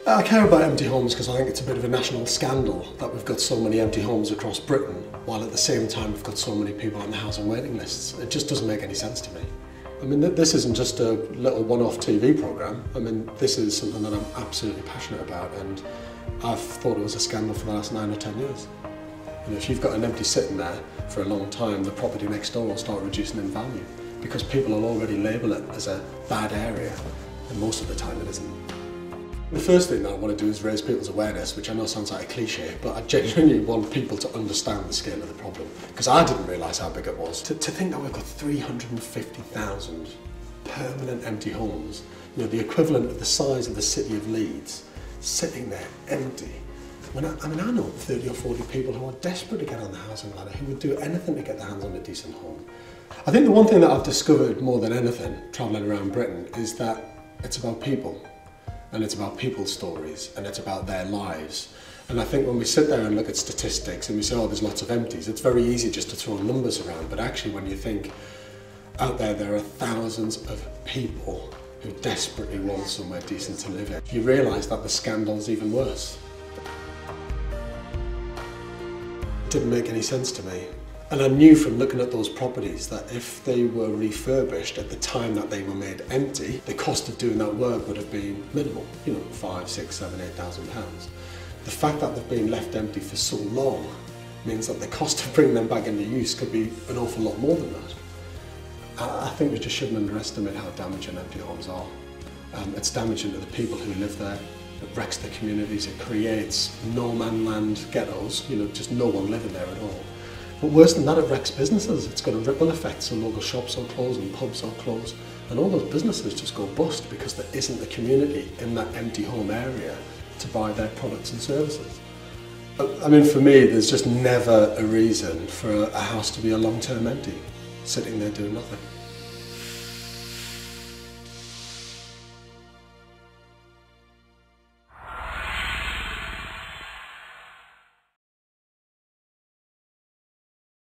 I care about empty homes because I think it's a bit of a national scandal that we've got so many empty homes across Britain, while at the same time we've got so many people on the housing waiting lists. It just doesn't make any sense to me. I mean, this isn't just a little one-off TV programme. I mean, this is something that I'm absolutely passionate about, and I've thought it was a scandal for the last 9 or 10 years. You know, if you've got an empty sitting there for a long time, the property next door will start reducing in value because people will already label it as a bad area, and most of the time it isn't. The first thing that I want to do is raise people's awareness, which I know sounds like a cliche, but I genuinely want people to understand the scale of the problem, because I didn't realise how big it was. To think that we've got 350,000 permanent empty homes, you know, the equivalent of the size of the city of Leeds, sitting there empty. I know 30 or 40 people who are desperate to get on the housing ladder, who would do anything to get their hands on a decent home. I think the one thing that I've discovered more than anything, travelling around Britain, is that it's about people. And it's about people's stories, and it's about their lives. And I think when we sit there and look at statistics and we say, oh, there's lots of empties, it's very easy just to throw numbers around. But actually, when you think out there are thousands of people who desperately want somewhere decent to live in, you realise that the scandal's even worse. It didn't make any sense to me. And I knew from looking at those properties that if they were refurbished at the time that they were made empty, the cost of doing that work would have been minimal, you know, £5,000, £6,000, £7,000, £8,000. The fact that they've been left empty for so long means that the cost of bringing them back into use could be an awful lot more than that. I think we just shouldn't underestimate how damaging empty homes are. It's damaging to the people who live there. It wrecks the communities, it creates no-man land ghettos, you know, just no one living there at all. But worse than that, it wrecks businesses. It's got a ripple effect, so local shops will close and pubs will close, and all those businesses just go bust because there isn't a community in that empty home area to buy their products and services. I mean, for me, there's just never a reason for a house to be a long-term empty, sitting there doing nothing.